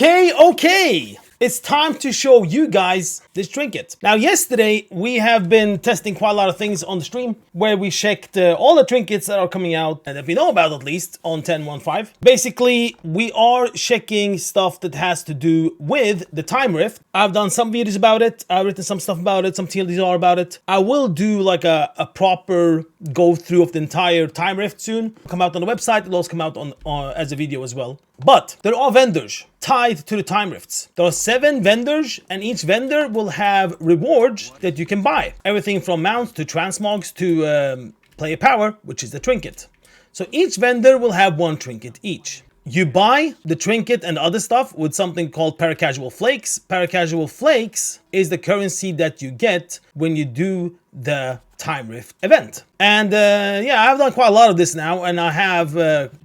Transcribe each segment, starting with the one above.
Okay. It's time to show you guys this trinket. Now, yesterday we have been testing quite a lot of things on the stream where we checked all the trinkets that are coming out and that we know about at least on 10.1.5. Basically, we are checking stuff that has to do with the time rift. I've done some videos about it. I've written some stuff about it, some TLDR about it. I will do like a proper go through of the entire time rift soon. It'll come out on the website. It'll also come out on as a video as well. But there are vendors tied to the time rifts. There are 7 vendors, and each vendor will have rewards that you can buy. Everything from mounts to transmogs to player power, which is the trinket. So each vendor will have 1 trinket each. You buy the trinket and other stuff with something called Paracasual Flakes. Paracasual Flakes is the currency that you get when you do the Time Rift event. And yeah, I've done quite a lot of this now, and I have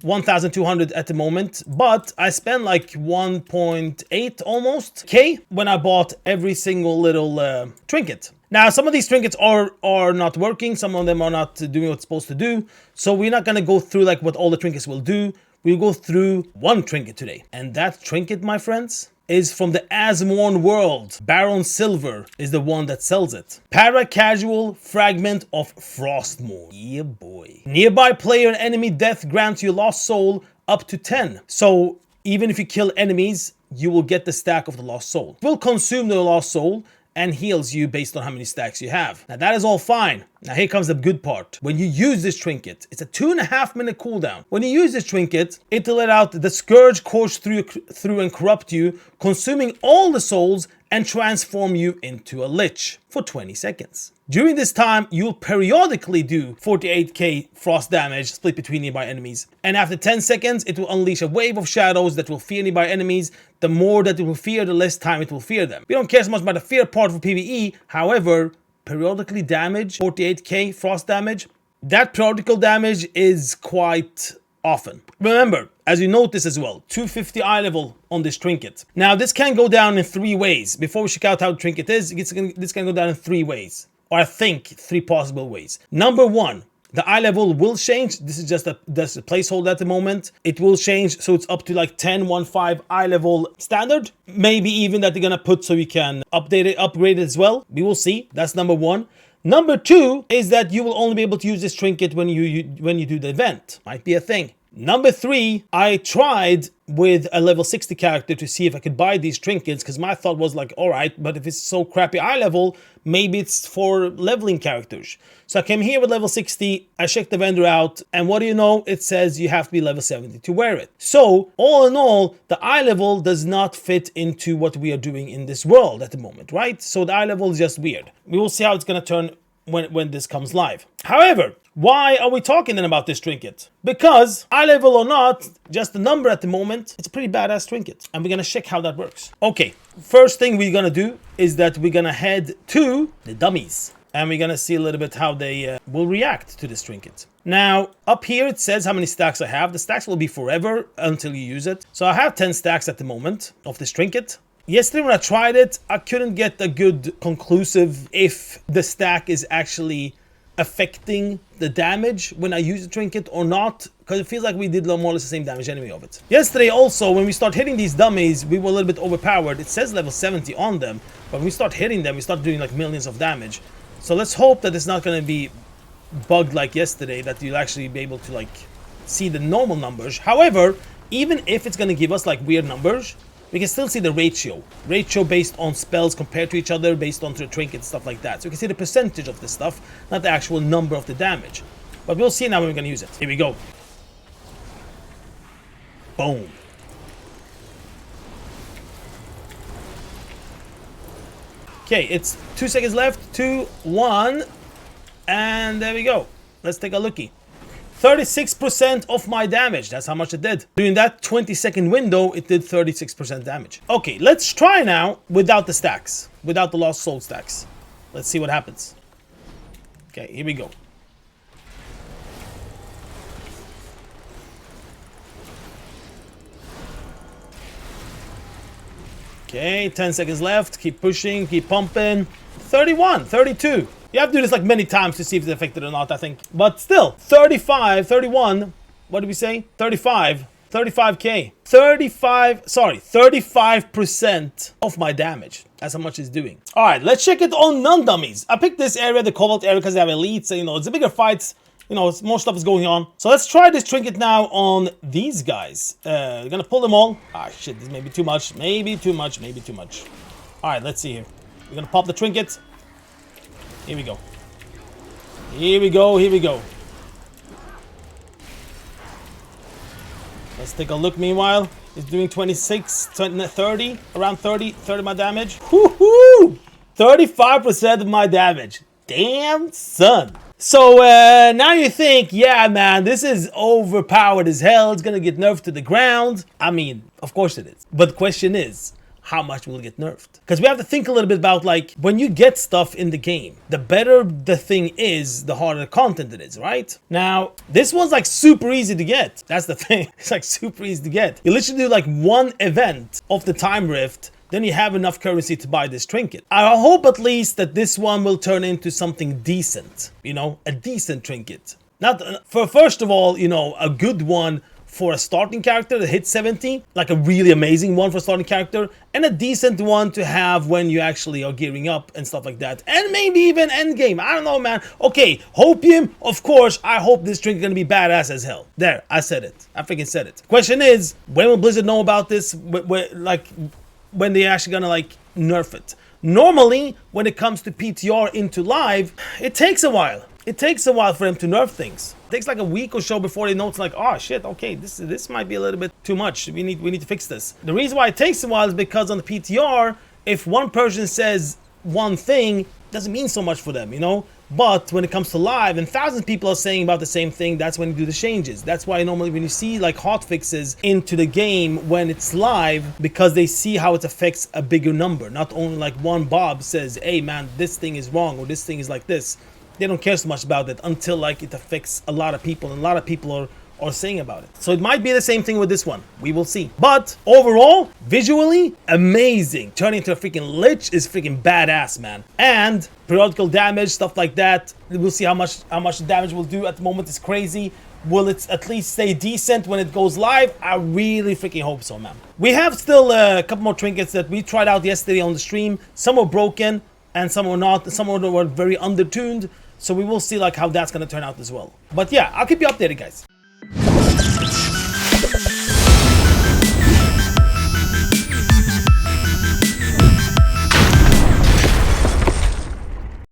1,200 at the moment, but I spent like 1.8 almost K when I bought every single little trinket. Now, some of these trinkets are not working, some of them are not doing what it's supposed to do, so we're not gonna go through like what all the trinkets will do. We'll go through one trinket today, and that trinket, my friends, is from the Asmorn world. Baron Silver is the one that sells it. Para-casual fragment of Frostmourne. Yeah, boy. Nearby player and enemy death grants you lost soul up to 10. So even if you kill enemies, you will get the stack of the lost soul. It will consume the lost soul and heals you based on how many stacks you have. Now that is all fine. Now here comes the good part. When you use this trinket, it's a 2.5 minute cooldown. When you use this trinket, it'll let out the Scourge course through and corrupt you, consuming all the souls and transform you into a Lich for 20 seconds. During this time, you'll periodically do 48k frost damage split between nearby enemies. And after 10 seconds, it will unleash a wave of shadows that will fear nearby enemies. The more that it will fear, the less time it will fear them. We don't care so much about the fear part for PvE. However, periodically damage, 48k frost damage, that periodical damage is quite often. Remember, as you notice as well, 250 eye level on this trinket. Now, this can go down in 3 ways. Before we check out how the trinket is, this can go down in 3 ways. Or I think 3 possible ways. Number 1, the eye level will change. This is just a placeholder at the moment. It will change, so it's up to like 10.1.5 eye level standard. Maybe even that they're gonna put so you can update it, upgrade it as well. We will see. That's number 1. Number 2 is that you will only be able to use this trinket when you do the event. Might be a thing. Number 3, I tried with a level 60 character to see if I could buy these trinkets, because my thought was like, alright, but if it's so crappy eye level, maybe it's for leveling characters. So I came here with level 60, I checked the vendor out, and what do you know? It says you have to be level 70 to wear it. So, all in all, the eye level does not fit into what we are doing in this world at the moment, right? So the eye level is just weird. We will see how it's gonna turn when this comes live. However, why are we talking then about this trinket? Because, eye level or not, just the number at the moment, it's a pretty badass trinket. And we're gonna check how that works. Okay, first thing we're gonna do is that we're gonna head to the dummies. And we're gonna see a little bit how they will react to this trinket. Now, up here it says how many stacks I have. The stacks will be forever until you use it. So I have 10 stacks at the moment of this trinket. Yesterday when I tried it, I couldn't get a good conclusive if the stack is actually affecting the damage when I use the trinket or not, because it feels like we did more or less the same damage anyway of it. Yesterday also, when we start hitting these dummies, we were a little bit overpowered. It says level 70 on them, but when we start hitting them, we start doing like millions of damage. So let's hope that it's not going to be bugged like yesterday, that you'll actually be able to like see the normal numbers. However, even if it's going to give us like weird numbers, we can still see the ratio based on spells compared to each other, based on the trinket, stuff like that. So we can see the percentage of this stuff, not the actual number of the damage. But we'll see now when we're going to use it. Here we go. Boom. Okay, it's 2 seconds left. 2, 1, and there we go. Let's take a lookie. 36% of my damage. That's how much it did. During that 20-second window, it did 36% damage. Okay, let's try now without the stacks. Without the lost soul stacks. Let's see what happens. Okay, here we go. Okay, 10 seconds left. Keep pushing, keep pumping. 31, 32. You have to do this like many times to see if it's affected or not, I think. But still, 35, 31, what did we say? 35 35k. 35% of my damage. That's how much it's doing. All right, let's check it on Nondummies. I picked this area, the Cobalt area, because they have elites. So, you know, it's a bigger fight. You know, more stuff is going on. So let's try this trinket now on these guys. We're gonna pull them all. Ah, shit, this may be too much. Maybe too much. Maybe too much. All right, let's see here. We're gonna pop the trinket. Here we go. Here we go. Here we go. Let's take a look. Meanwhile, it's doing 26, 20, 30, around 30 my damage. Woohoo! 35% of my damage. Damn, son. So now you think, yeah, man, this is overpowered as hell. It's gonna get nerfed to the ground. I mean, of course it is. But the question is, how much will it get nerfed? Because we have to think a little bit about, like, when you get stuff in the game, the better the thing is, the harder the content it is, right? Now, this one's like super easy to get. That's the thing. It's like super easy to get. You literally do like one event of the time rift, then you have enough currency to buy this trinket. I hope at least that this one will turn into something decent. You know, a decent trinket. Not for, first of all, you know, a good one for a starting character that hits 70, like a really amazing one for a starting character, and a decent one to have when you actually are gearing up and stuff like that, and maybe even endgame. I don't know, man. Okay, hopium, of course. I hope this trinket is gonna be badass as hell. There, I said it. I freaking said it. Question is, when will Blizzard know about this? Like, when they're actually gonna like nerf it? Normally, when it comes to PTR into live, it takes a while. It takes a while for them to nerf things. It takes like a week or so before they know it's like, oh shit, okay, this might be a little bit too much. We need to fix this. The reason why it takes a while is because on the PTR, if one person says one thing, it doesn't mean so much for them, you know? But when it comes to live and thousands of people are saying about the same thing, that's when you do the changes. That's why normally when you see like hot fixes into the game when it's live, because they see how it affects a bigger number. Not only like one Bob says, hey man, this thing is wrong or this thing is like this. They don't care so much about it until like it affects a lot of people, and a lot of people are saying about it. So it might be the same thing with this one. We will see. But overall, visually, amazing. Turning into a freaking lich is freaking badass, man. And periodical damage, stuff like that. We'll see how much damage will do. At the moment, it's crazy. Will it at least stay decent when it goes live? I really freaking hope so, man. We have still a couple more trinkets that we tried out yesterday on the stream. Some were broken and some were not. Some were very undertuned. So we will see like how that's going to turn out as well. But yeah, I'll keep you updated, guys.